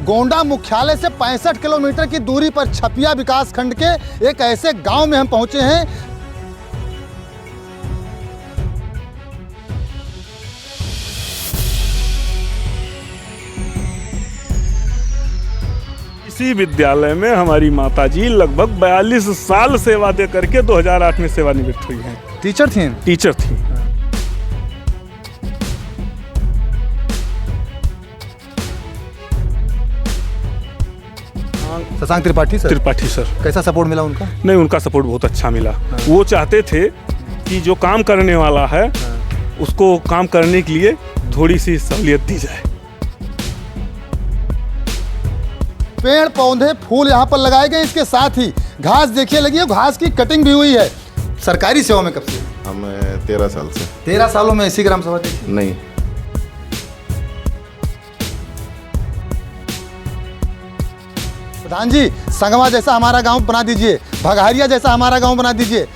गोंडा मुख्यालय से 65 किलोमीटर की दूरी पर छपिया विकास खंड के एक ऐसे गांव में हम पहुंचे हैं। इसी विद्यालय में हमारी माताजी लगभग 42 साल सेवा दे करके 2008 में सेवानिवृत्त हुई हैं। टीचर थी। टीचर थी। शशांक त्रिपाठी सर। त्रिपाठी सर। कैसा सपोर्ट मिला उनका? नहीं, उनका सपोर्ट बहुत अच्छा मिला। वो चाहते थे कि जो काम करने वाला है उसको काम करने के लिए थोड़ी सी सहूलियत दी जाए। पेड़ पौधे फूल यहाँ पर लगाए गए, इसके साथ ही घास देखिए लगी है, घास की कटिंग भी हुई है। सरकारी सेवा में कब से? हम 13 साल से। 13 सालों में इसी ग्राम सभा देखी? नहीं। प्रधान जी, संगवा जैसा हमारा गांव बना दीजिए, भगारिया जैसा हमारा गांव बना दीजिए।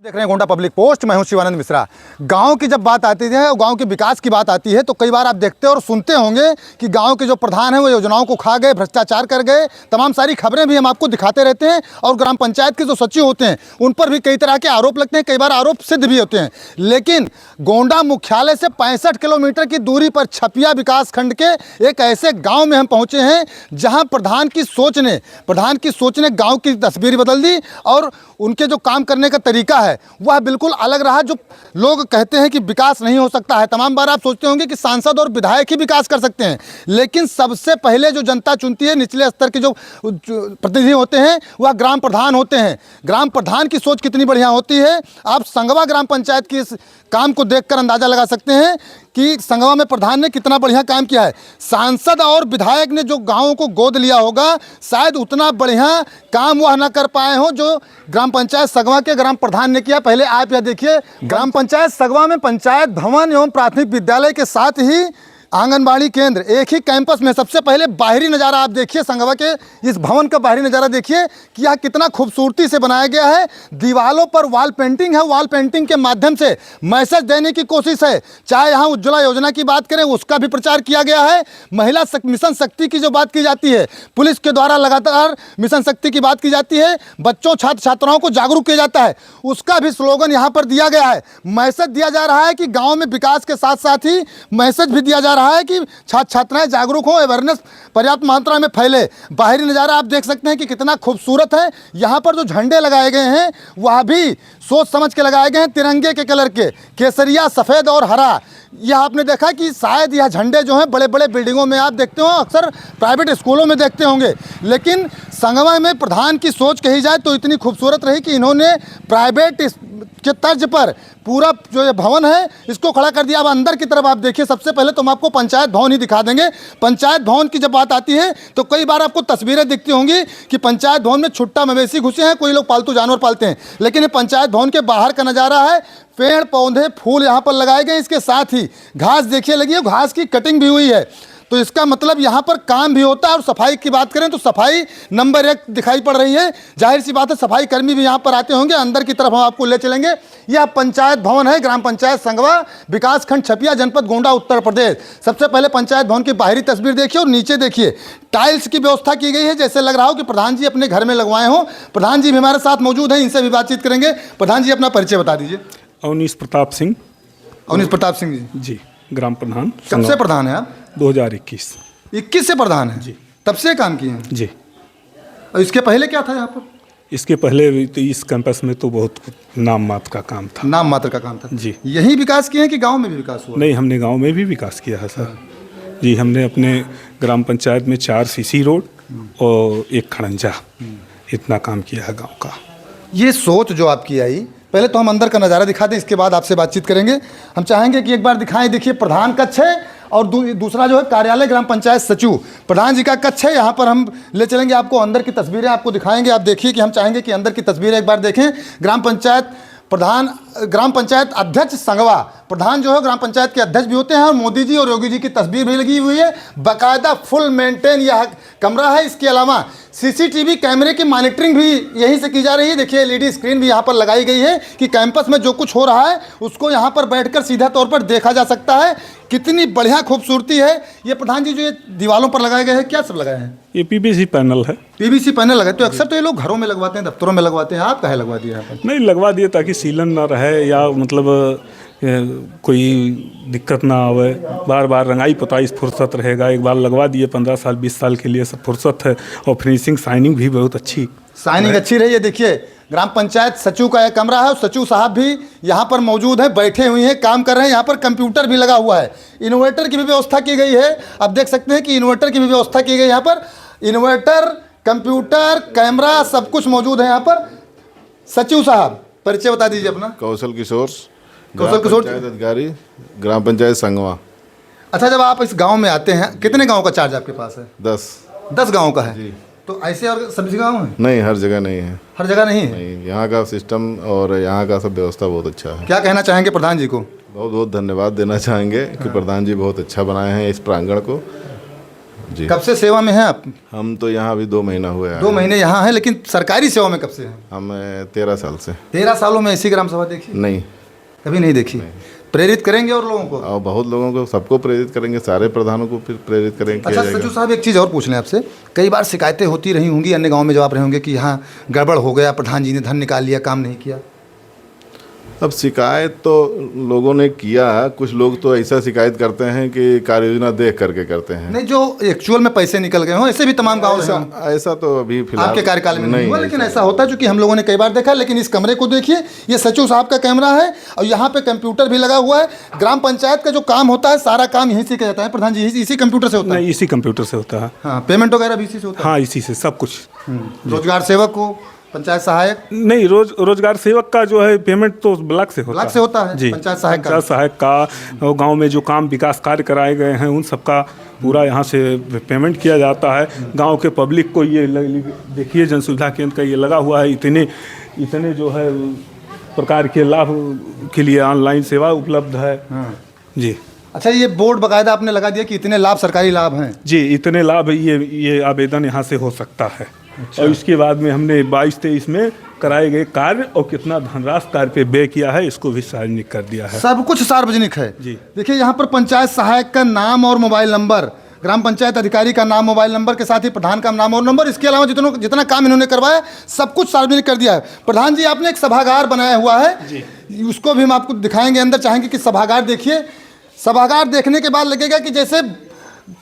देख रहे हैं गोंडा पब्लिक पोस्ट, मैं हूं शिवानंद मिश्रा। गांव की जब बात आती है, गांव के विकास की बात आती है, तो कई बार आप देखते और सुनते होंगे कि गांव के जो प्रधान हैं वो योजनाओं को खा गए, भ्रष्टाचार कर गए। तमाम सारी खबरें भी हम आपको दिखाते रहते हैं और ग्राम पंचायत के जो सचिव होते हैं उन पर भी कई तरह के आरोप लगते हैं, कई बार आरोप सिद्ध भी होते हैं। लेकिन गोंडा मुख्यालय से 65 किलोमीटर की दूरी पर छपिया विकास खंड के एक ऐसे गाँव में हम पहुँचे हैं जहाँ प्रधान की सोच ने गाँव की तस्वीर बदल दी और उनके जो काम करने का तरीका है वह बिल्कुल अलग रहा। जो लोग कहते हैं कि विकास नहीं हो सकता है, तमाम बार आप सोचते होंगे कि सांसद और विधायक ही विकास कर सकते हैं, लेकिन सबसे पहले जो जनता चुनती है, निचले स्तर के जो प्रतिनिधि होते हैं वह ग्राम प्रधान होते हैं। ग्राम प्रधान की सोच कितनी बढ़िया होती है, आप संगवा ग्राम पंचायत की इस काम को देखकर अंदाजा लगा सकते हैं कि संगवा में प्रधान ने कितना बढ़िया काम किया है। सांसद और विधायक ने जो गांवों को गोद लिया होगा, शायद उतना बढ़िया काम वह न कर पाए हो जो ग्राम पंचायत संगवा के ग्राम प्रधान ने किया। पहले आप यह देखिए, ग्राम पंचायत संगवा में पंचायत भवन एवं प्राथमिक विद्यालय के साथ ही आंगनबाड़ी केंद्र एक ही कैंपस में। सबसे पहले बाहरी नज़ारा आप देखिए, संगवा के इस भवन का बाहरी नज़ारा देखिए कि यह कितना खूबसूरती से बनाया गया है। दीवालों पर वॉल पेंटिंग है, वॉल पेंटिंग के माध्यम से मैसेज देने की कोशिश है। चाहे यहाँ उज्ज्वला योजना की बात करें, उसका भी प्रचार किया गया है। महिला मिशन शक्ति की जो बात की जाती है, पुलिस के द्वारा लगातार मिशन शक्ति की बात की जाती है, बच्चों छात्र छात्राओं को जागरूक किया जाता है, उसका भी स्लोगन यहाँ पर दिया गया है। मैसेज दिया जा रहा है कि गाँव में विकास के साथ साथ ही मैसेज भी दिया जा रहा है कि छात्र छात्राएं जागरूक हो, अवेयरनेस पर्याप्त मात्रा में फैले। बाहरी नज़ारा आप देख सकते हैं कि कितना खूबसूरत है। यहाँ पर जो झंडे लगाए गए हैं वह भी सोच समझ के लगाए गए हैं, तिरंगे के कलर के, केसरिया, सफ़ेद और हरा। यह आपने देखा कि शायद यह झंडे जो हैं बड़े बड़े बिल्डिंगों में आप देखते हो, अक्सर प्राइवेट स्कूलों में देखते होंगे, लेकिन संगवा में प्रधान की सोच कही जाए तो इतनी खूबसूरत रही कि इन्होंने प्राइवेट के तर्ज पर पूरा जो ये भवन है इसको खड़ा कर दिया। अब अंदर की तरफ आप देखिए, सबसे पहले तो हम आपको पंचायत भवन ही दिखा देंगे। पंचायत भवन की जब बात आती है तो कई बार आपको तस्वीरें दिखती होंगी कि पंचायत भवन में छुट्टा मवेशी घुसे हैं, कोई लोग पालतू जानवर पालते हैं, लेकिन ये पंचायत भवन के बाहर का नज़ारा है। पेड़ पौधे फूल यहाँ पर लगाए गए, इसके साथ ही घास देखिए लगी है, घास की कटिंग भी हुई है। तो इसका मतलब यहाँ पर काम भी होता है। और सफाई की बात करें तो सफाई नंबर 1 दिखाई पड़ रही है। जाहिर सी बात है सफाई कर्मी भी यहाँ पर आते होंगे। अंदर की तरफ हम आपको ले चलेंगे। यह पंचायत भवन है, ग्राम पंचायत संगवा, विकास खंड छपिया, जनपद गोंडा, उत्तर प्रदेश। सबसे पहले पंचायत भवन की बाहरी तस्वीर देखिए और नीचे देखिए, टाइल्स की व्यवस्था की गई है, जैसे लग रहा हो कि प्रधान जी अपने घर में लगवाए हों। प्रधान जी भी हमारे साथ मौजूद हैं, इनसे भी बातचीत करेंगे। प्रधान जी अपना परिचय बता दीजिए। अवनीश प्रताप सिंह। अवनीश प्रताप सिंह जी, ग्राम प्रधान। कब से प्रधान है आप? 2021 से प्रधान है जी। तब से काम किए हैं जी। और इसके पहले क्या था यहाँ पर? इसके पहले तो इस कैंपस में तो बहुत नाम मात्र का काम था। नाम मात्र का काम था जी। यही विकास किए हैं कि गांव में भी विकास हुआ? नहीं, हमने गांव में भी विकास किया है सर जी। हमने अपने ग्राम पंचायत में 4 सीसी रोड और 1 खड़ंजा, इतना काम किया है गांव का। ये सोच जो आपकी आई, पहले तो हम अंदर का नज़ारा दिखा दें, इसके बाद आपसे बातचीत करेंगे। हम चाहेंगे कि एक बार दिखाएं। देखिए, प्रधान कक्ष है और दूसरा जो है कार्यालय ग्राम पंचायत सचिव, प्रधान जी का कक्ष है। यहाँ पर हम ले चलेंगे आपको, अंदर की तस्वीरें आपको दिखाएंगे। आप देखिए कि हम चाहेंगे कि अंदर की तस्वीरें एक बार देखें। ग्राम पंचायत प्रधान, ग्राम पंचायत अध्यक्ष संगवा प्रधान जो है ग्राम पंचायत के अध्यक्ष भी होते हैं और मोदी जी और योगी जी की तस्वीर भी लगी हुई है। बाकायदा फुल मेंटेन यह कमरा है। इसके अलावा सीसीटीवी कैमरे की मॉनिटरिंग भी यहीं से की जा रही है। देखिए एलईडी स्क्रीन भी यहाँ पर लगाई गई है कि कैंपस में जो कुछ हो रहा है उसको यहाँ पर बैठकर सीधा तौर पर देखा जा सकता है। कितनी बढ़िया खूबसूरती है। ये प्रधान जी जो ये दीवारों पर लगाए गए हैं, क्या सब लगाए हैं? ये पीवीसी पैनल है। पीवीसी पैनल लगाए तो अक्सर तो ये लोग घरों में लगवाते हैं, दफ्तरों में लगवाते हैं, आप कहाँ लगवा दिए यहाँ पर? नहीं, लगवा दिए ताकि सीलन ना रहे या मतलब कोई दिक्कत ना आवे। बार बार रंगाई पुताई फुर्सत रहेगा। एक बार लगवा दिए 15 साल 20 साल के लिए सब फुर्सत है। और फिनिशिंग शाइनिंग भी बहुत अच्छी, शाइनिंग अच्छी रही है। देखिए ग्राम पंचायत सचिव का यह कमरा है और सचिव साहब भी यहाँ पर मौजूद हैं, बैठे हुए हैं, काम कर रहे हैं। यहाँ पर कंप्यूटर भी लगा हुआ है, इन्वर्टर की भी व्यवस्था की गई है। आप देख सकते हैं कि इन्वर्टर की भी व्यवस्था की गई है। यहाँ पर इन्वर्टर, कंप्यूटर, कैमरा सब कुछ मौजूद है यहाँ पर। सचिव साहब परिचय बता दीजिए अपना। कौशल किशोर, कौशल किशोर, पंचायत अधिकारी, ग्राम पंचायत संगवा। अच्छा, जब आप इस गांव में आते हैं, कितने गांव का चार्ज आपके पास है? 10 गांव का है जी। तो ऐसे और सभी गांव हैं? नहीं, हर जगह नहीं है। हर जगह नहीं है। नहीं, यहाँ का सिस्टम और यहाँ का सब व्यवस्था बहुत अच्छा है। क्या कहना चाहेंगे प्रधान जी को? बहुत बहुत धन्यवाद देना चाहेंगे कि प्रधान जी बहुत अच्छा बनाए हैं इस प्रांगण को जी। कब से सेवा में हैं आप? हम तो यहाँ अभी 2 महीना हुआ है। 2 महीने यहाँ हैं, लेकिन सरकारी सेवा में कब से हैं? हम 13 साल से। 13 सालों में ऐसी ग्राम सभा देखी? नहीं, कभी नहीं देखी। प्रेरित करेंगे और लोगों को? और बहुत लोगों को, सबको प्रेरित करेंगे, सारे प्रधानों को फिर प्रेरित करेंगे। अच्छा सचिव साहब, एक चीज़ और पूछ लें आपसे। कई बार शिकायतें होती रही होंगी अन्य गांव में जब आप रहे होंगे कि यहाँ गड़बड़ हो गया, प्रधान जी ने धन निकाल लिया, काम नहीं किया। अब शिकायत तो लोगों ने किया, कुछ लोग तो ऐसा शिकायत करते हैं कि कार्य योजना देख करके करते हैं। नहीं, जो एक्चुअल में पैसे निकल गए हों, ऐसे भी तमाम गाँव से ऐसा तो अभी फिलहाल आपके कार्यकाल में नहीं हुआ, लेकिन ऐसा होता है, जो कि हम लोगों ने कई बार देखा। लेकिन इस कमरे को देखिए, ये सचिव साहब का कैमरा है और यहाँ पे कंप्यूटर भी लगा हुआ है। ग्राम पंचायत का जो काम होता है सारा काम यहीं से किया जाता है प्रधान जी? इसी कंप्यूटर से होता है? नहीं, इसी कंप्यूटर से होता है। हाँ, पेमेंट वगैरह भी इसी से होता है? हाँ, इसी से सब कुछ। रोजगार सेवक को, पंचायत सहायक? नहीं, रोजगार सेवक का जो है पेमेंट तो ब्लॉक से होता है। ब्लॉक से होता है जी। पंचायत सहायक का और गांव में जो काम विकास कार्य कराए गए हैं उन सबका पूरा यहाँ से पेमेंट किया जाता है। गांव के पब्लिक को ये देखिए, जन सुविधा केंद्र का ये लगा हुआ है। इतने जो है प्रकार के लाभ के लिए ऑनलाइन सेवा उपलब्ध है। जी। अच्छा, ये बोर्ड बाकायदा आपने लगा दिया कि इतने लाभ, सरकारी लाभ हैं? जी, इतने लाभ, ये आवेदन यहाँ से हो सकता है। अच्छा। और इसके बाद में हमने 22-23 में कराए गए कार्य और कितना धनराशि कार्य पे व्यय किया है, इसको भी सार्वजनिक कर दिया है। सब कुछ सार्वजनिक है जी। देखिए यहाँ पर पंचायत सहायक का नाम और मोबाइल नंबर, ग्राम पंचायत अधिकारी का नाम, मोबाइल नंबर के साथ ही प्रधान का नाम और नंबर, इसके अलावा जितना काम इन्होंने करवाया सब कुछ सार्वजनिक कर दिया है। प्रधान जी, आपने एक सभागार बनाया हुआ है जी, उसको भी हम आपको दिखाएंगे। अंदर चाहेंगे कि सभागार देखिए। सभागार देखने के बाद लगेगा कि जैसे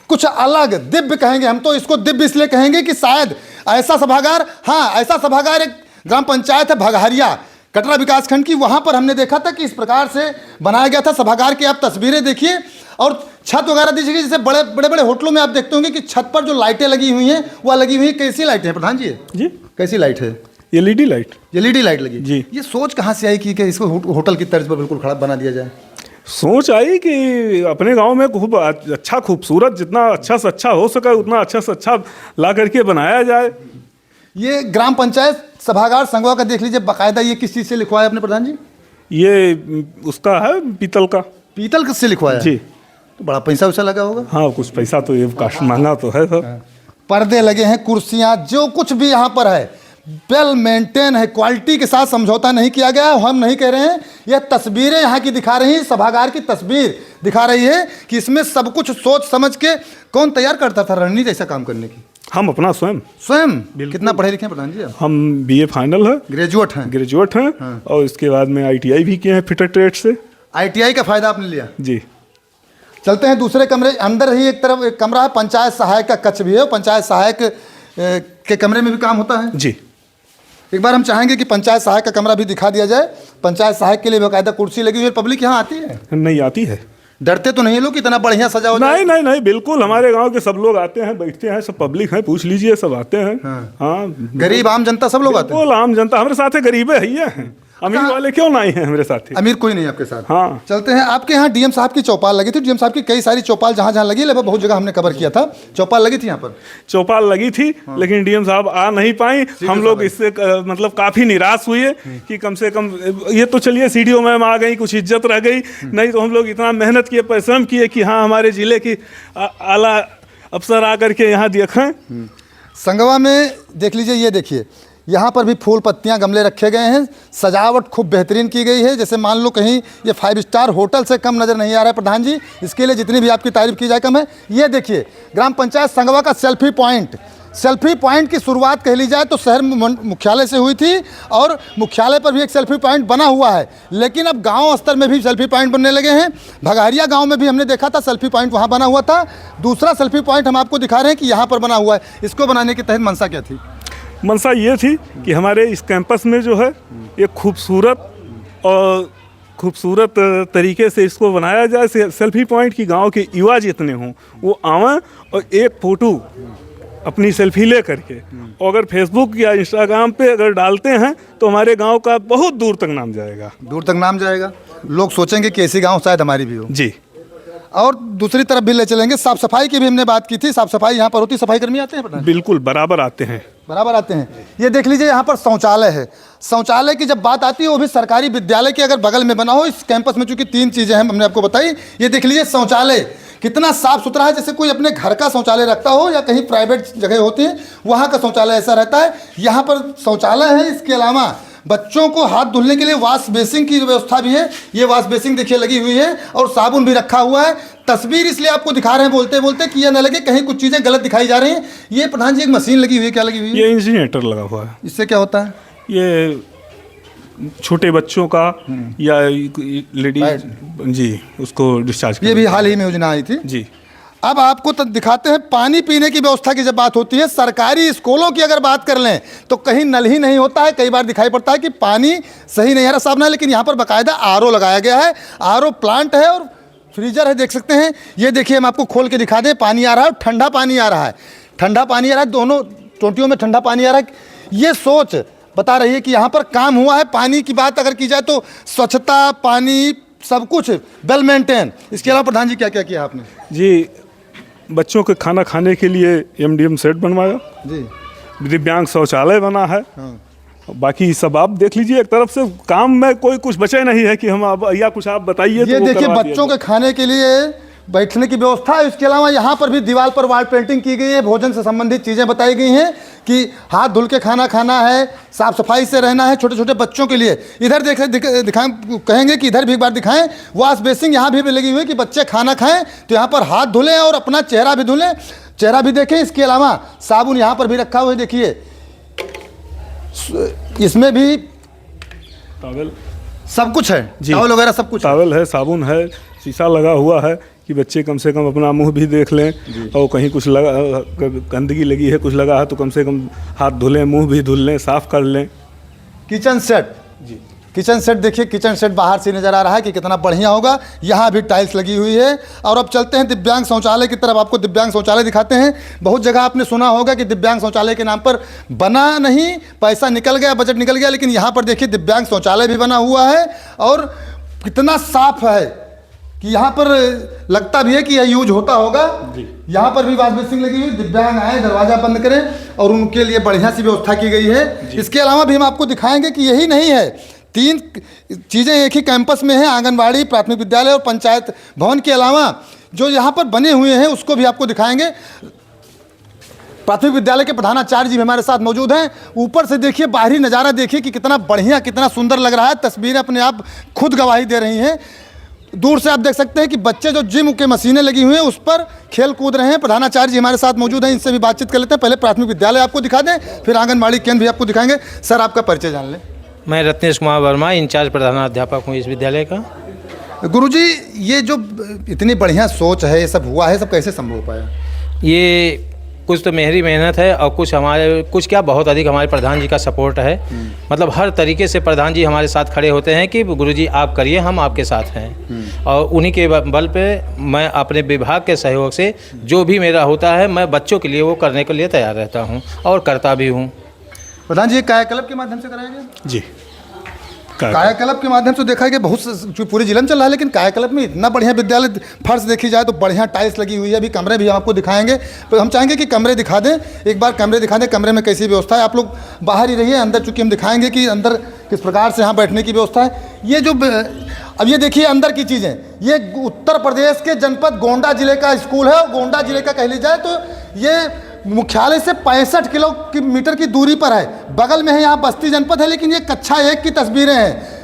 कुछ अलग, दिव्य कहेंगे हम तो इसको। दिव्य इसलिए कहेंगे कि शायद ऐसा सभागार, हाँ ऐसा सभागार एक ग्राम पंचायत है भगहरिया, कटरा विकासखंड की, वहाँ पर हमने देखा था कि इस प्रकार से बनाया गया था सभागार की। आप तस्वीरें देखिए और छत वगैरह दीजिए। जैसे बड़े बड़े होटलों में आप देखते होंगे कि छत पर जो लाइटें लगी हुई हैं वह लगी हुई हैं। कैसी लाइटें हैं प्रधान जी? जी, कैसी लाइट है? LED light. एलईडी लाइट लगी जी। ये सोच कहाँ से आई कि इसको होटल की तर्ज पर बिल्कुल खड़ा बना दिया जाए? सोच आई कि अपने गांव में खूब अच्छा खूबसूरत, जितना अच्छा से अच्छा हो सके उतना अच्छा से अच्छा ला करके बनाया जाए। ये ग्राम पंचायत सभागार संगवा का देख लीजिए बाकायदा। ये किस चीज़ से लिखवाया आपने प्रधान जी? ये उसका है पीतल का। पीतल से लिखवाया जी। तो बड़ा पैसा वैसा लगा होगा? हाँ, कुछ पैसा तो ये काफी महंगा तो है सर। पर्दे लगे हैं, कुर्सियाँ, जो कुछ भी यहाँ पर है वेल मेंटेन है, क्वालिटी के साथ समझौता नहीं किया गया। हम नहीं कह रहे हैं, यह तस्वीरें यहाँ की दिखा रही हैं, सभागार की तस्वीर दिखा रही है कि इसमें सब कुछ सोच समझ के कौन तैयार करता था रणनीति ऐसा काम करने की? हम अपना स्वयं। कितना पढ़े लिखे हैं प्रधान जी? हम BA फाइनल है, ग्रेजुएट हैं। हाँ। और इसके बाद में ITI भी किए हैं फिटर ट्रेड से। ITI का फायदा आपने लिया? जी। चलते हैं दूसरे कमरे। अंदर ही एक तरफ एक कमरा है, पंचायत सहायक का कक्ष भी है। पंचायत सहायक के कमरे में भी काम होता है जी। एक बार हम चाहेंगे कि पंचायत सहायक का कमरा भी दिखा दिया जाए। पंचायत सहायक के लिए बाकायदा कुर्सी लगी हुई है। पब्लिक यहाँ आती है? नहीं आती है। डरते तो नहीं लोग इतना बढ़िया सजा हो? नहीं, बिल्कुल। हमारे गांव के सब लोग आते हैं, बैठते हैं, सब पब्लिक है, पूछ लीजिए, सब आते हैं। हाँ, गरीब आम जनता सब लोग आते हैं? बिल्कुल, आम जनता हमारे साथ है, गरीबे है। अमीर वाले क्यों ना आए हैं मेरे साथ? अमीर कोई नहीं आपके साथ? हाँ। चलते हैं, आपके यहाँ डीएम साहब की चौपाल लगी थी, डीएम साहब की कई सारी चौपाल जहाँ जहाँ लगी, लगभग बहुत जगह हमने कवर किया था, चौपाल लगी थी यहाँ पर? चौपाल लगी थी, लेकिन डीएम साहब आ नहीं पाई। हम लोग इससे मतलब काफ़ी निराश हुए कि कम से कम ये तो चलिए सीडीओ मैम आ गई, कुछ इज्जत रह गई, नहीं तो हम लोग इतना मेहनत किए, परिश्रम किए कि हाँ हमारे ज़िले की आला अफसर आकर के यहाँ देखें। संगवा में देख लीजिए, ये देखिए यहाँ पर भी फूल पत्तियाँ गमले रखे गए हैं, सजावट खूब बेहतरीन की गई है, जैसे मान लो कहीं ये 5 स्टार होटल से कम नज़र नहीं आ रहा है प्रधान जी। इसके लिए जितनी भी आपकी तारीफ की जाए कम है। ये देखिए ग्राम पंचायत संगवा का सेल्फी पॉइंट की शुरुआत कह ली जाए तो शहर मुख्यालय से हुई थी, और मुख्यालय पर भी एक सेल्फी पॉइंट बना हुआ है, लेकिन अब गांव स्तर में भी सेल्फी पॉइंट बनने लगे हैं। भगारिया गांव में भी हमने देखा था सेल्फी पॉइंट वहां बना हुआ था। दूसरा सेल्फी पॉइंट हम आपको दिखा रहे हैं कि यहाँ पर बना हुआ है। इसको बनाने के तहत मंशा क्या थी? मंशा ये थी कि हमारे इस कैंपस में जो है एक खूबसूरत तरीके से इसको बनाया जाए, सेल्फी पॉइंट की गांव के युवा जितने हों वो आवें और एक फ़ोटो अपनी सेल्फी ले करके, और अगर फेसबुक या इंस्टाग्राम पे अगर डालते हैं तो हमारे गांव का बहुत दूर तक नाम जाएगा। दूर तक नाम जाएगा, लोग सोचेंगे कि ऐसी गांव शायद हमारी भी हो। जी। और दूसरी तरफ भी ले चलेंगे, साफ सफाई की भी हमने बात की थी। साफ सफाई यहाँ पर होती, सफाई कर्मी आते हैं प्रधान? बिल्कुल बराबर आते हैं, बराबर आते हैं। ये देख लीजिए यहाँ पर शौचालय है। शौचालय की जब बात आती है वो भी सरकारी विद्यालय के अगर बगल में बना हो। इस कैंपस में चूंकि 3 चीज़ें हैं हमने आपको बताई। ये देख लीजिए शौचालय कितना साफ सुथरा है, जैसे कोई अपने घर का शौचालय रखता हो या कहीं प्राइवेट जगह होती है वहाँ का शौचालय ऐसा रहता है। यहाँ पर शौचालय है। इसके अलावा बच्चों को हाथ धुलने के लिए वॉश बेसिन की व्यवस्था भी है। ये वॉश बेसिन देखिए लगी हुई है, और साबुन भी रखा हुआ है। तस्वीर इसलिए आपको दिखा रहे हैं बोलते बोलते कि ये न लगे कहीं कुछ चीज़ें गलत दिखाई जा रही हैं। ये प्रधान जी एक मशीन लगी हुई है, क्या लगी हुई है? ये इंजीनियर लगा हुआ है। इससे क्या होता है? ये छोटे बच्चों का या लेडीज जी उसको डिस्चार्ज, ये भी हाल ही में योजना आई थी जी। अब आपको तो दिखाते हैं पानी पीने की व्यवस्था की जब बात होती है, सरकारी स्कूलों की अगर बात कर लें तो कहीं नल ही नहीं होता है। कई बार दिखाई पड़ता है कि पानी सही नहीं आ रहा, साफ ना, लेकिन यहाँ पर बाकायदा आरओ लगाया गया है। आरओ प्लांट है और फ्रीजर है, देख सकते हैं। ये देखिए हम आपको खोल के दिखा दें, पानी आ रहा है, ठंडा पानी आ रहा है, ठंडा पानी आ रहा है, दोनों टोंटियों में ठंडा पानी आ रहा है। ये सोच बता रही है कि यहाँ पर काम हुआ है। पानी की बात अगर की जाए तो स्वच्छता, पानी, सब कुछ वेल मेंटेन। इसके अलावा प्रधान जी क्या क्या किया आपने? जी, बच्चों के खाना खाने के लिए एमडीएम सेट बनवाया जी, दिव्यांग शौचालय बना है। बाकी सब आप देख लीजिए, एक तरफ से काम में कोई कुछ बचे नहीं है कि हम अब या कुछ आप बताइए। ये देखिए बच्चों के खाने के लिए बैठने की व्यवस्था है। इसके अलावा यहाँ पर भी दीवार पर वॉल पेंटिंग की गई है, भोजन से संबंधित चीज़ें बताई गई हैं कि हाथ धुल के खाना खाना है, साफ सफाई से रहना है छोटे छोटे बच्चों के लिए। इधर दिखाएं, कहेंगे कि इधर भी एक बार दिखाएं, वॉश बेसिन यहाँ भी लगी हुई है कि बच्चे खाना खाएं तो यहाँ पर हाथ धुलें और अपना चेहरा भी धुलें, चेहरा भी देखें। इसके अलावा साबुन यहाँ पर भी रखा हुआ है, देखिए इसमें भी टॉवल सब कुछ है, टॉवल वगैरह सब कुछ, टॉवल है, साबुन है, शीशा लगा हुआ है कि बच्चे कम से कम अपना मुंह भी देख लें, और कहीं कुछ लगा गंदगी लगी है, कुछ लगा है तो कम से कम हाथ धुलें, मुंह भी धुल लें, साफ कर लें। किचन सेट जी, किचन सेट देखिए, किचन सेट बाहर से नज़र आ रहा है कि कितना बढ़िया होगा। यहाँ भी टाइल्स लगी हुई है। और अब चलते हैं दिव्यांग शौचालय की तरफ, आपको दिव्यांग शौचालय दिखाते हैं। बहुत जगह आपने सुना होगा कि दिव्यांग शौचालय के नाम पर बना नहीं, पैसा निकल गया, बजट निकल गया, लेकिन यहाँ पर देखिए दिव्यांग शौचालय भी बना हुआ है और कितना साफ है कि यहाँ पर लगता भी है कि यह यूज होता होगा। यहाँ पर भी वॉश बेसिन लगी हुई, दिव्यांग आए दरवाजा बंद करें और उनके लिए बढ़िया सी व्यवस्था की गई है। इसके अलावा भी हम आपको दिखाएंगे कि यही नहीं है, 3 चीज़ें एक ही कैंपस में हैं, आंगनबाड़ी, प्राथमिक विद्यालय और पंचायत भवन के अलावा जो यहाँ पर बने हुए हैं उसको भी आपको दिखाएंगे। प्राथमिक विद्यालय के प्रधानाचार्य जी हमारे साथ मौजूद हैं। ऊपर से देखिए, बाहरी नज़ारा देखिए कि कितना बढ़िया, कितना सुंदर लग रहा है। तस्वीरें अपने आप खुद गवाही दे रही हैं। दूर से आप देख सकते हैं कि बच्चे जो जिम के मशीनें लगी हुई हैं उस पर खेल कूद रहे हैं। प्रधानाचार्य जी हमारे साथ मौजूद हैं, इनसे भी बातचीत कर लेते हैं। पहले प्राथमिक विद्यालय आपको दिखा दें, फिर आंगनबाड़ी केंद्र भी आपको दिखाएंगे। सर आपका परिचय जान लें। मैं रत्नेश कुमार वर्मा, इंचार्ज प्रधानाध्यापक हूँ इस विद्यालय का। गुरुजी, ये जो इतनी बढ़िया सोच है, ये सब हुआ है, सब कैसे संभव हो पाया? ये कुछ तो मेरी मेहनत है और कुछ क्या बहुत अधिक हमारे प्रधान जी का सपोर्ट है। मतलब हर तरीके से प्रधान जी हमारे साथ खड़े होते हैं कि गुरुजी आप करिए, हम आपके साथ हैं। और उन्हीं के बल पे मैं अपने विभाग के सहयोग से जो भी मेरा होता है मैं बच्चों के लिए वो करने के लिए तैयार रहता हूँ और करता भी हूँ। प्रधान जी, कायाकल्प के माध्यम से कराया गया? जी, कायाकल्प के माध्यम से देखा गया बहुत जो पूरे जिले में चल रहा है, लेकिन कायाकल्प में इतना बढ़िया विद्यालय फर्श देखी जाए तो बढ़िया टाइल्स लगी हुई है। अभी कमरे भी हम आपको दिखाएंगे, तो हम चाहेंगे कि कमरे दिखा दें, एक बार कमरे दिखा दें, कमरे में कैसी व्यवस्था है। आप लोग बाहर ही रहिए, अंदर चूँकि हम दिखाएंगे कि अंदर किस प्रकार से यहाँ बैठने की व्यवस्था है। ये जो अब ये देखिए अंदर की चीज़ें, ये उत्तर प्रदेश के जनपद गोंडा जिले का स्कूल है, और गोंडा जिले का कह ली जाए तो ये मुख्यालय से 65 किलोमीटर की दूरी पर है। बगल में है यहाँ बस्ती जनपद है, लेकिन ये कक्षा 1 की तस्वीरें हैं।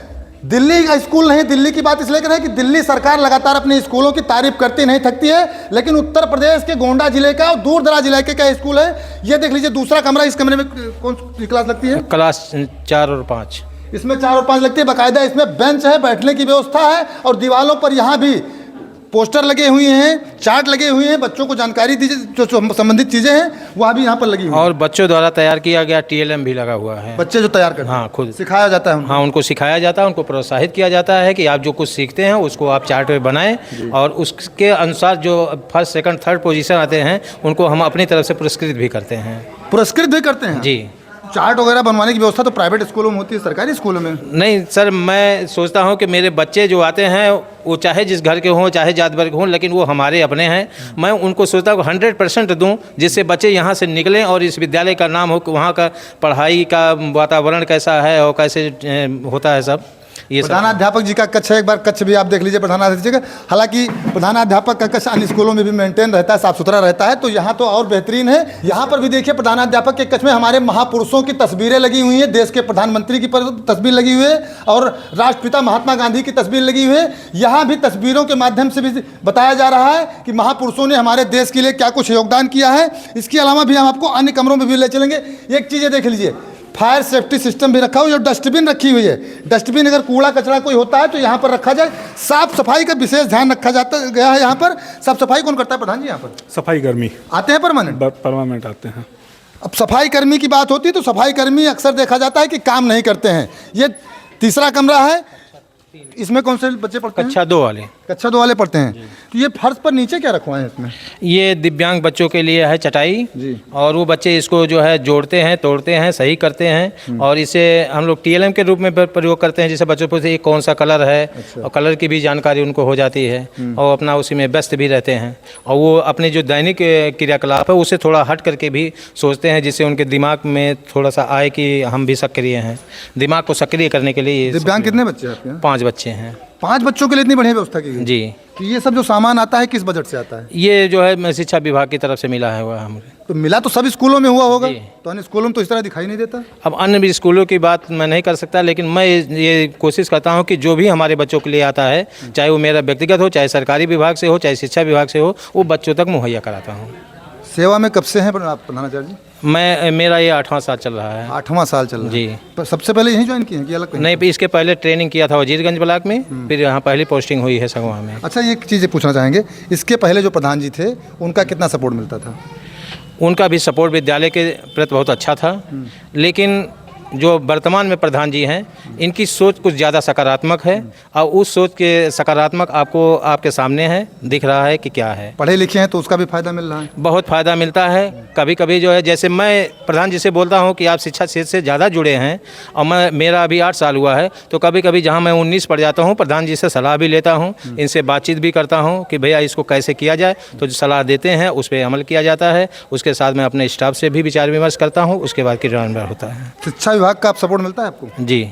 दिल्ली का स्कूल नहीं, दिल्ली की बात इसलिए कर रहे हैं कि दिल्ली सरकार लगातार अपने स्कूलों की तारीफ करती नहीं थकती है, लेकिन उत्तर प्रदेश के गोंडा जिले का और दूर दराज इलाके का स्कूल है। ये देख लीजिए दूसरा कमरा, इस कमरे में कौन सी क्लास लगती है? क्लास 4 और 5। इसमें 4 और 5 लगती है। बाकायदा इसमें बेंच है, बैठने की व्यवस्था है, और दीवारों पर यहाँ भी पोस्टर लगे हुए हैं, चार्ट लगे हुए हैं, बच्चों को जानकारी दी जो संबंधित चीज़ें हैं वह भी यहाँ पर लगी हुई हैं। और बच्चों द्वारा तैयार किया गया TLM भी लगा हुआ है। बच्चे जो तैयार करते हैं, हाँ, खुद सिखाया जाता है उनको। हाँ, उनको सिखाया जाता है, उनको प्रोत्साहित किया जाता है कि आप जो कुछ सीखते हैं उसको आप चार्ट में बनाएं, और उसके अनुसार जो फर्स्ट सेकंड थर्ड पोजीशन आते हैं उनको हम अपनी तरफ से पुरस्कृत भी करते हैं। पुरस्कृत भी करते हैं जी। चार्ट वगैरह बनवाने की व्यवस्था तो प्राइवेट स्कूलों में होती है, सरकारी स्कूलों में नहीं सर। मैं सोचता हूँ कि मेरे बच्चे जो आते हैं वो चाहे जिस घर के हों, चाहे जात वर्ग हों, लेकिन वो हमारे अपने हैं। मैं उनको सोचता हूँ 100% दूँ, जिससे बच्चे यहाँ से निकलें और इस विद्यालय का नाम हो कि वहाँ का पढ़ाई का वातावरण कैसा है और कैसे होता है सब। ये प्रधानाध्यापक जी का कक्ष है, एक बार कक्ष भी आप देख लीजिए प्रधानाध्यापक जी का। हालांकि प्रधानाध्यापक का कक्ष अन्य स्कूलों में भी मेंटेन रहता है, साफ सुथरा रहता है, तो यहाँ तो और बेहतरीन है। यहाँ पर भी देखिए प्रधानाध्यापक के कक्ष में हमारे महापुरुषों की तस्वीरें लगी हुई हैं, देश के प्रधानमंत्री की तस्वीर लगी हुई है और राष्ट्रपिता महात्मा गांधी की तस्वीर लगी हुई है। यहाँ भी तस्वीरों के माध्यम से भी बताया जा रहा है कि महापुरुषों ने हमारे देश के लिए क्या कुछ योगदान किया है। इसके अलावा भी हम आपको अन्य कमरों में भी ले चलेंगे। एक चीज़ देख लीजिए, फायर सेफ्टी सिस्टम भी रखा हुआ है, जो डस्टबिन रखी हुई है। डस्टबिन अगर कूड़ा कचरा कोई होता है तो यहाँ पर रखा जाए। साफ सफाई का विशेष ध्यान रखा जाता गया है। यहाँ पर साफ सफाई कौन करता है प्रधान जी? यहाँ पर सफाई कर्मी आते हैं, परमानेंट आते हैं। अब सफाई कर्मी की बात होती है तो सफाई कर्मी अक्सर देखा जाता है कि काम नहीं करते हैं। ये तीसरा कमरा है, इसमें कौन से बच्चे पढ़ते हैं? कक्षा 2 वाले। कक्षा 2 वाले पढ़ते हैं। तो ये फर्श पर नीचे क्या रखवाए हैं इसमें? ये दिव्यांग बच्चों के लिए है चटाई जी। और वो बच्चे इसको जो है जोड़ते हैं, तोड़ते हैं, सही करते हैं, और इसे हम लोग TLM के रूप में प्रयोग करते हैं, जिससे बच्चों को से कौन सा कलर है। अच्छा। और कलर की भी जानकारी उनको हो जाती है, और अपना उसी में व्यस्त भी रहते हैं, और वो अपने जो दैनिक क्रियाकलाप है उससे थोड़ा हट करके भी सोचते हैं, जिससे उनके दिमाग में थोड़ा सा आए कि हम भी सक्रिय हैं। दिमाग को सक्रिय करने के लिए। दिव्यांग कितने बच्चे हैं आपके यहाँ? 5 बच्चे हैं। 5 बच्चों के लिए इतनी बढ़िया व्यवस्था की गई जी। तो ये सब जो सामान आता है किस बजट से आता है? ये जो है शिक्षा विभाग की तरफ से मिला है हुआ हमें। तो मिला तो सब स्कूलों में हुआ होगा, तो अन्य स्कूलों में तो इस तरह दिखाई नहीं देता। अब अन्य भी स्कूलों की बात मैं नहीं कर सकता, लेकिन मैं ये कोशिश करता हूँ कि जो भी हमारे बच्चों के लिए आता है, चाहे वो मेरा व्यक्तिगत हो, चाहे सरकारी विभाग से हो, चाहे शिक्षा विभाग से हो, वो बच्चों तक मुहैया कराता हूँ। सेवा में कब से हैं प्रधानाचार्य जी? मेरा ये 8वां साल चल रहा है। 8वां साल चल रहा है जी। तो सबसे पहले यहीं ज्वाइन किए हैं कि अलग कहीं? नहीं, इसके पहले ट्रेनिंग किया था वजीरगंज ब्लॉक में, फिर यहाँ पहली पोस्टिंग हुई है संगवा में। अच्छा, ये चीज़ पूछना चाहेंगे, इसके पहले जो प्रधान जी थे उनका कितना सपोर्ट मिलता था? उनका भी सपोर्ट विद्यालय के प्रति बहुत अच्छा था, लेकिन जो वर्तमान में प्रधान जी हैं इनकी सोच कुछ ज़्यादा सकारात्मक है, और उस सोच के सकारात्मक आपको आपके सामने है, दिख रहा है कि क्या है। पढ़े लिखे हैं तो उसका भी फायदा मिल रहा है? बहुत फ़ायदा मिलता है। कभी कभी जो है, जैसे मैं प्रधान जी से बोलता हूँ कि आप शिक्षा क्षेत्र से ज़्यादा जुड़े हैं, और मेरा अभी 8 साल हुआ है, तो कभी कभी जहाँ मैं 19 पढ़ जाता हूँ, प्रधान जी से सलाह भी लेता हूँ, इनसे बातचीत भी करता हूँ कि भैया इसको कैसे किया जाए, तो जो सलाह देते हैं उस पर अमल किया जाता है। उसके साथ मैं अपने स्टाफ से भी विचार विमर्श करता हूँ, उसके बाद क्रियान्वयन होता है। शिक्षा विभाग का आप सपोर्ट मिलता है आपको? जी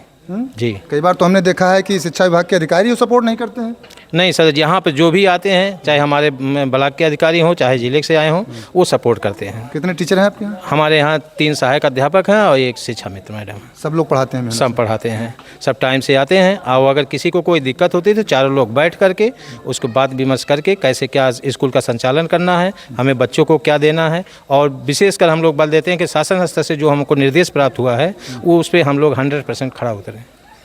जी। कई बार तो हमने देखा है कि शिक्षा विभाग के अधिकारी सपोर्ट नहीं करते हैं। नहीं सर, यहाँ पे जो भी आते हैं, चाहे हमारे ब्लॉक के अधिकारी हों, चाहे जिले से आए हों, वो सपोर्ट करते हैं। कितने टीचर हैं आपके यहाँ? हमारे यहाँ 3 सहायक अध्यापक हैं और 1 शिक्षा मित्र मैडम। सब लोग पढ़ाते हैं? सब पढ़ाते हैं, सब टाइम से आते हैं, और अगर किसी को कोई दिक्कत होती है तो चारों लोग बैठ करके उसको बात विमर्श करके कैसे क्या स्कूल का संचालन करना है, हमें बच्चों को क्या देना है, और विशेषकर हम लोग बल देते हैं कि शासन स्तर से जो हमको निर्देश प्राप्त हुआ है वो उस पर हम लोग 100% खड़ा उतरें।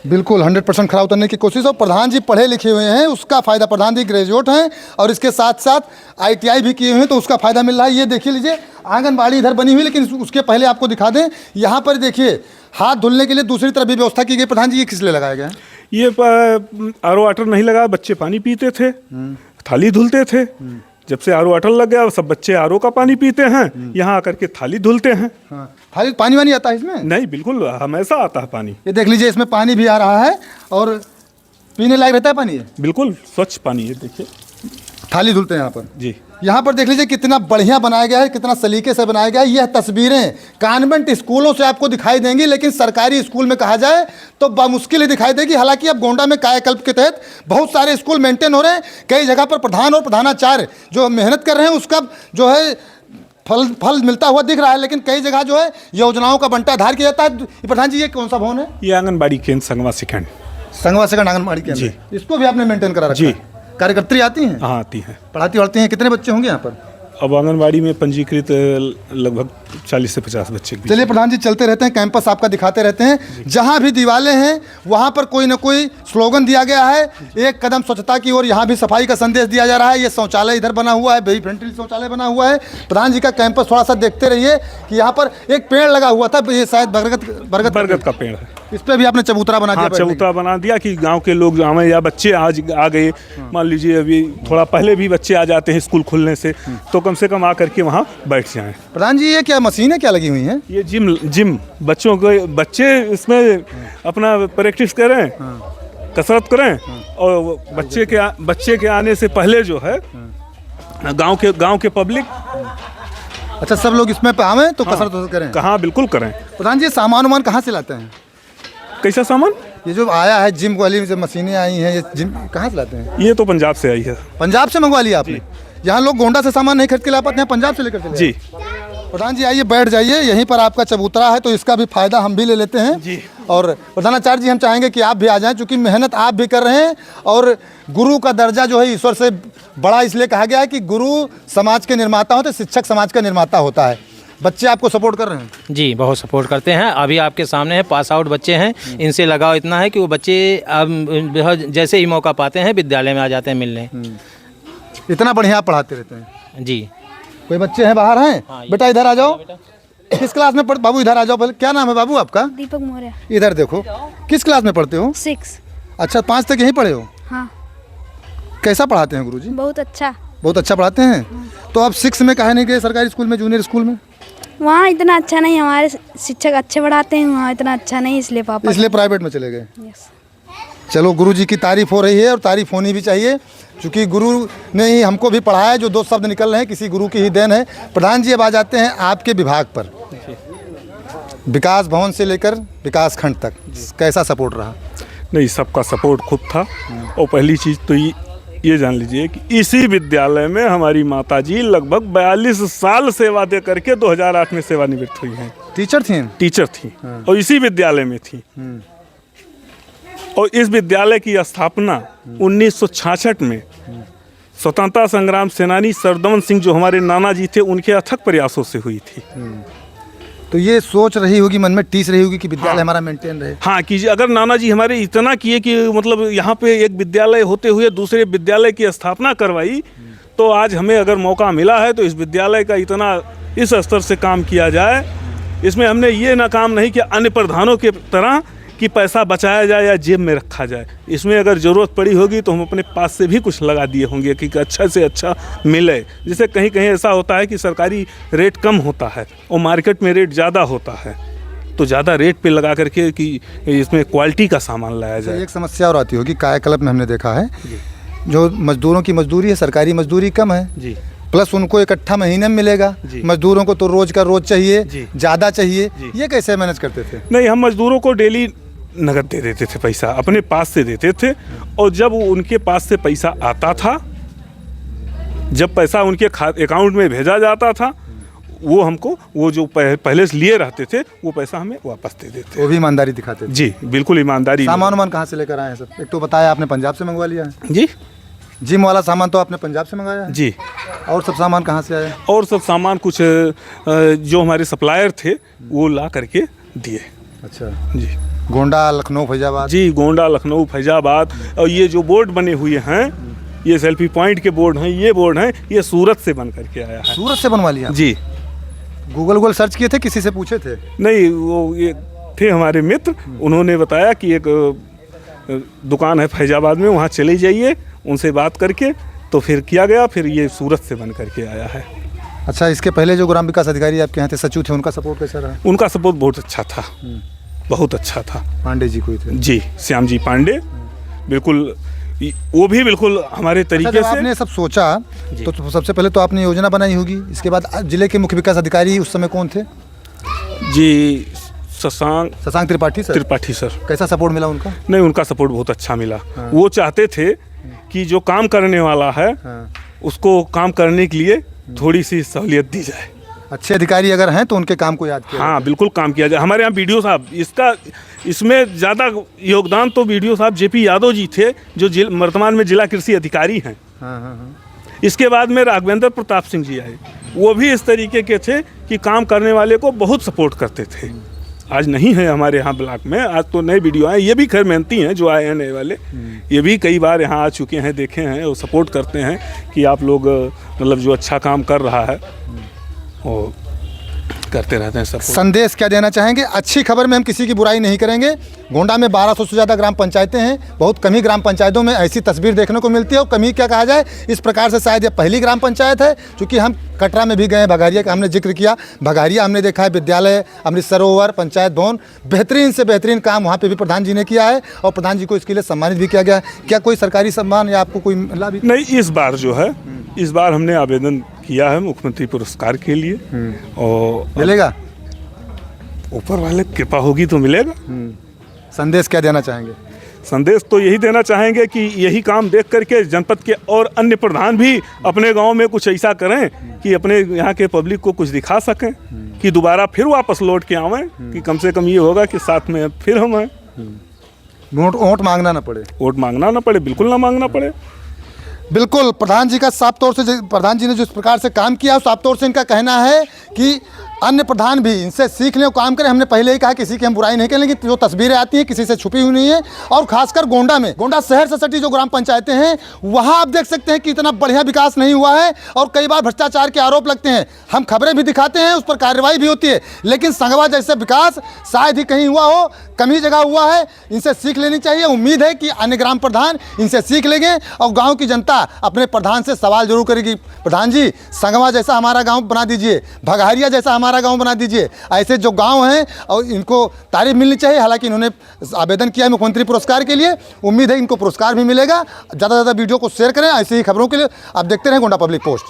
बिल्कुल 100% खड़ा उतरने की कोशिश। और प्रधान जी पढ़े लिखे हुए हैं, उसका फ़ायदा, प्रधान जी ग्रेजुएट हैं और इसके साथ साथ ITI भी किए हुए हैं, तो उसका फ़ायदा मिल रहा है। ये देखिए लीजिए, आंगनबाड़ी इधर बनी हुई, लेकिन उसके पहले आपको दिखा दें, यहाँ पर देखिए हाथ धुलने के लिए दूसरी तरफ भी व्यवस्था की गई। प्रधान जी, ये किस लिए लगाया गया है? ये RO वाटर नहीं लगा, बच्चे पानी पीते थे, थाली धुलते थे। जब से RO वाटर लग गया, सब बच्चे RO का पानी पीते हैं, यहाँ आकर के थाली धुलते हैं। हाल पानी वानी आता है इसमें? नहीं, बिल्कुल हमेशा आता है पानी। ये देख लीजिए, इसमें पानी भी आ रहा है और पीने लायक रहता है पानी है। बिल्कुल स्वच्छ पानी है। देखिए, थाली धुलते हैं यहाँ पर। जी, यहाँ पर देख लीजिए कितना बढ़िया बनाया गया है, कितना सलीके से बनाया गया है। यह तस्वीरें कॉन्वेंट स्कूलों से आपको दिखाई देंगी, लेकिन सरकारी स्कूल में कहा जाए तो बामुश्किल ही दिखाई देगी। हालांकि अब गोंडा में कायाकल्प के तहत बहुत सारे स्कूल मेंटेन हो रहे हैं। कई जगह पर प्रधान और प्रधानाचार्य जो मेहनत कर रहे हैं उसका जो है फल मिलता हुआ दिख रहा है, लेकिन कई जगह जो है योजनाओं का बंटाधार किया जाता है। प्रधान जी, ये कौन सा भवन है? ये आंगनबाड़ी केंद्र संगवा सेकंड। संगवा सेकंड आंगनबाड़ी केंद्र। जी। इसको भी आपने मेंटेन करा रखा जी। है? कार्यकर्त्री आती हैं? हाँ, आती हैं, पढ़ाती वढ़ती हैं। कितने बच्चे होंगे यहाँ पर? अब आंगनबाड़ी में पंजीकृत लगभग 40 से 50 बच्चे। चलिए प्रधान जी, चलते रहते हैं, कैंपस आपका दिखाते रहते हैं। जहाँ भी दीवारें हैं वहाँ पर कोई ना कोई स्लोगन दिया गया है। एक कदम स्वच्छता की ओर, यहाँ भी सफाई का संदेश दिया जा रहा है। ये शौचालय इधर बना हुआ है, वेरी फ्रेंडली शौचालय बना हुआ है। प्रधान जी का कैंपस थोड़ा सा देखते रहिए कि यहाँ पर एक पेड़ लगा हुआ था, ये शायद बरगद का पेड़ है। इस पे भी आपने चबूतरा बना दिया? हाँ, चबूतरा बना दिया कि गांव के लोग हमें या बच्चे आज आ गए, मान लीजिए अभी थोड़ा पहले भी बच्चे आ जाते हैं स्कूल खुलने से, तो कम से कम आकर के वहाँ बैठ जाएं। प्रधान जी, ये क्या मशीनें क्या लगी हुई हैं? ये जिम बच्चों को, बच्चे इसमें अपना प्रैक्टिस करें, कसरत करें, और बच्चे के आने से पहले जो है गांव के पब्लिक, अच्छा, सब लोग इसमें आवें तो कसरत करें? कहाँ, बिल्कुल करें। प्रधान जी, सामान वामान कहाँ से लाते हैं? कैसा सामान? ये जो आया है जिम वाली जो मशीनें आई हैं, ये जिम कहाँ से लाते हैं? ये तो पंजाब से आई है। पंजाब से मंगवा लिया आपने? यहाँ लोग गोंडा से सामान नहीं खरीद के ला पाते हैं, पंजाब से लेकर चले जी। प्रधान जी, आइए बैठ जाइए, यहीं पर आपका चबूतरा है तो इसका भी फायदा हम भी ले लेते हैं जी। और प्रधानाचार्य जी, हम चाहेंगे कि आप भी आ जाएं, क्योंकि मेहनत आप भी कर रहे हैं और गुरु का दर्जा जो है ईश्वर से बड़ा इसलिए कहा गया है कि गुरु समाज के निर्माता होते, शिक्षक समाज का निर्माता होता है। बच्चे आपको सपोर्ट कर रहे हैं? जी, बहुत सपोर्ट करते हैं। अभी आपके सामने है, पास आउट बच्चे हैं, इनसे लगाव इतना है कि वो बच्चे अब जैसे ही मौका पाते हैं विद्यालय में आ जाते हैं मिलने। इतना बढ़िया आप पढ़ाते रहते हैं? जी। कोई बच्चे हैं बाहर हैं? बेटा इधर आ जाओ। किस क्लास में पढ़, बाबू इधर आ जाओ पहले। क्या नाम है बाबू आपका? दीपक मौर्य। इधर देखो, किस क्लास में पढ़ते हो? 6। अच्छा, 5 तक यहीं पढ़े हो? हाँ। कैसा पढ़ाते हैं गुरुजी? बहुत अच्छा। बहुत अच्छा पढ़ाते हैं। तो आप 6 में काहे नहीं गए सरकारी स्कूल में, जूनियर स्कूल में? वहाँ इतना अच्छा नहीं, हमारे शिक्षक अच्छे पढ़ाते हैं, वहाँ इतना अच्छा नहीं, इसलिए पापा इसलिए प्राइवेट में चले गए। यस। चलो, गुरुजी की तारीफ हो रही है और तारीफ होनी भी चाहिए, क्योंकि गुरु ने ही हमको भी पढ़ाया। जो 2 शब्द निकल रहे हैं किसी गुरु की ही देन है। प्रधान जी, अब आ जाते हैं आपके विभाग पर। विकास भवन से लेकर विकास खंड तक कैसा सपोर्ट रहा? नहीं, सबका सपोर्ट खूब था। और पहली चीज़ तो ये जान लीजिए कि इसी विद्यालय में हमारी माताजी लगभग 42 साल सेवा दे करके 2008 में सेवानिवृत्त हुई हैं। टीचर थी? टीचर थी और इसी विद्यालय में थी। और इस विद्यालय की स्थापना 1966 में स्वतंत्रता संग्राम सेनानी सरदमन सिंह जो हमारे नाना जी थे, उनके अथक प्रयासों से हुई थी। तो ये सोच रही होगी, मन में टीस रही होगी कि विद्यालय हमारा मेंटेन रहे। हाँ, कि अगर नाना जी हमारे इतना किए कि मतलब यहाँ पे एक विद्यालय होते हुए दूसरे विद्यालय की स्थापना करवाई, तो आज हमें अगर मौका मिला है तो इस विद्यालय का इतना इस स्तर से काम किया जाए। इसमें हमने ये ना काम नहीं किया अन्य प्रधानों के तरह कि पैसा बचाया जाए या जेब में रखा जाए। इसमें अगर ज़रूरत पड़ी होगी तो हम अपने पास से भी कुछ लगा दिए होंगे कि अच्छा से अच्छा मिले। जैसे कहीं कहीं ऐसा होता है कि सरकारी रेट कम होता है और मार्केट में रेट ज़्यादा होता है, तो ज़्यादा रेट पे लगा करके कि इसमें क्वालिटी का सामान लाया जाए। एक समस्या और आती होगी, कायाकल्प में हमने देखा है जो मजदूरों की मजदूरी है, सरकारी मजदूरी कम है जी, प्लस उनको इकट्ठा महीने में मिलेगा। मजदूरों को तो रोज का रोज चाहिए, ज़्यादा चाहिए। ये कैसे मैनेज करते थे? नहीं, हम मजदूरों को डेली नगद दे देते थे, पैसा अपने पास से देते थे। और जब उनके पास से पैसा आता था, जब पैसा उनके अकाउंट में भेजा जाता था, वो हमको वो जो पहले से लिए रहते थे वो पैसा हमें वापस दे देते। वो भी ईमानदारी दिखाते थे? जी, बिल्कुल ईमानदारी। सामान कहाँ से लेकर आए हैं सब? एक तो बताया आपने पंजाब से मंगवा लिया है। जी, जिम वाला सामान तो आपने पंजाब से मंगाया है? जी। और सब सामान कहाँ से आया? और सब सामान कुछ जो हमारे सप्लायर थे वो ला करके दिए। अच्छा जी। गोंडा, लखनऊ, फैजाबाद? जी, गोंडा, लखनऊ, फैजाबाद। और ये जो बोर्ड बने हुए हैं, ये सेल्फी पॉइंट के बोर्ड हैं, ये बोर्ड हैं, ये सूरत से बन करके आया है। सूरत से बनवा लिया? जी। गूगल सर्च किए थे, किसी से पूछे थे? नहीं, वो ये थे हमारे मित्र, उन्होंने बताया कि एक दुकान है फैजाबाद में, वहाँ चले जाइए, उनसे बात करके तो फिर किया गया, फिर ये सूरत से बन करके आया है। अच्छा, इसके पहले जो ग्राम विकास अधिकारी आपके यहाँ थे, सचिव थे, उनका सपोर्ट कैसा रहा? उनका सपोर्ट बहुत अच्छा था, बहुत अच्छा था। पांडे जी कोई थे? जी, श्याम जी पांडे, बिल्कुल वो भी बिल्कुल हमारे अच्छा, तरीके जब से। आपने सब सोचा तो सबसे पहले तो आपने योजना बनाई होगी, इसके बाद जिले के मुख्य विकास अधिकारी उस समय कौन थे? जी, शशांक त्रिपाठी सर। त्रिपाठी सर। कैसा सपोर्ट मिला उनका? नहीं, उनका सपोर्ट बहुत अच्छा मिला। वो चाहते थे कि जो काम करने वाला है उसको काम करने के लिए थोड़ी सी सहूलियत दी जाए। अच्छे अधिकारी अगर हैं तो उनके काम को याद किया हाँ, बिल्कुल काम किया जाए। हमारे यहाँ बीडीओ साहब, इसमें ज़्यादा योगदान तो बीडीओ साहब जेपी यादव जी थे, जो वर्तमान में जिला कृषि अधिकारी हैं। इसके बाद में राघवेंद्र प्रताप सिंह जी आए, वो भी इस तरीके के थे कि काम करने वाले को बहुत सपोर्ट करते थे। आज नहीं है हमारे यहाँ ब्लॉक में, आज तो नए वीडियो आए, ये भी खैर मेहनती हैं जो आए हैं नए वाले, ये भी कई बार यहाँ आ चुके हैं, देखे हैं और सपोर्ट करते हैं कि आप लोग मतलब जो अच्छा काम कर रहा है वो करते रहते हैं सब। संदेश क्या देना चाहेंगे? अच्छी खबर में हम किसी की बुराई नहीं करेंगे। गोंडा में 1200 से ज़्यादा ग्राम पंचायतें हैं, बहुत कम ही ग्राम पंचायतों में ऐसी तस्वीर देखने को मिलती है, और कम ही क्या कहा जाए, इस प्रकार से शायद ये पहली ग्राम पंचायत है। क्योंकि हम कटरा में भी गए, भगारिया का हमने जिक्र किया, भगारिया हमने देखा है, विद्यालय, अमृत सरोवर, पंचायत भवन, बेहतरीन से बेहतरीन काम वहाँ पे भी प्रधान जी ने किया है, और प्रधान जी को इसके लिए सम्मानित भी किया गया। क्या कोई सरकारी सम्मान या आपको कोई मिला भी? नहीं, इस बार जो है, इस बार हमने आवेदन किया है मुख्यमंत्री पुरस्कार के लिए, और मिलेगा? ऊपर वाले की कृपा होगी तो मिलेगा। संदेश क्या देना चाहेंगे? संदेश तो यही देना चाहेंगे कि यही काम देख करके जनपद के और अन्य प्रधान भी अपने गांव में कुछ ऐसा करें कि अपने यहाँ के पब्लिक को कुछ दिखा सकें, कि दोबारा फिर वापस लौट के आवें, कि कम से कम ये होगा कि साथ में फिर हम आए। वोट मांगना ना पड़े। वोट मांगना ना पड़े, बिल्कुल ना मांगना पड़े। बिल्कुल, प्रधान जी का साफ तौर से, प्रधान जी ने जिस प्रकार से काम किया, साफ तौर से इनका कहना है कि अन्य प्रधान भी इनसे सीख लें और काम करें। हमने पहले ही कहा किसी की हम बुराई नहीं करें, लेकिन जो तस्वीरें आती हैं किसी से छुपी हुई नहीं है। और खासकर गोंडा में, गोंडा शहर से सटी जो ग्राम पंचायतें हैं, वहाँ आप देख सकते हैं कि इतना बढ़िया विकास नहीं हुआ है, और कई बार भ्रष्टाचार के आरोप लगते हैं। हम खबरें भी दिखाते हैं, उस पर कार्रवाई भी होती है, लेकिन संगवा जैसे विकास शायद ही कहीं हुआ हो, कम ही जगह हुआ है। इनसे सीख लेनी चाहिए। उम्मीद है कि अन्य ग्राम प्रधान इनसे सीख लेंगे, और गाँव की जनता अपने प्रधान से सवाल जरूर करेगी, प्रधान जी संगवा जैसा हमारा गाँव बना दीजिए, भगारिया जैसा हमारा गाँव बना दीजिए। ऐसे जो गांव हैं और इनको तारीफ मिलनी चाहिए। हालांकि इन्होंने आवेदन किया है मुख्यमंत्री पुरस्कार के लिए, उम्मीद है इनको पुरस्कार भी मिलेगा। ज़्यादा से ज़्यादा वीडियो को शेयर करें, ऐसे ही खबरों के लिए आप देखते रहें गोंडा पब्लिक पोस्ट।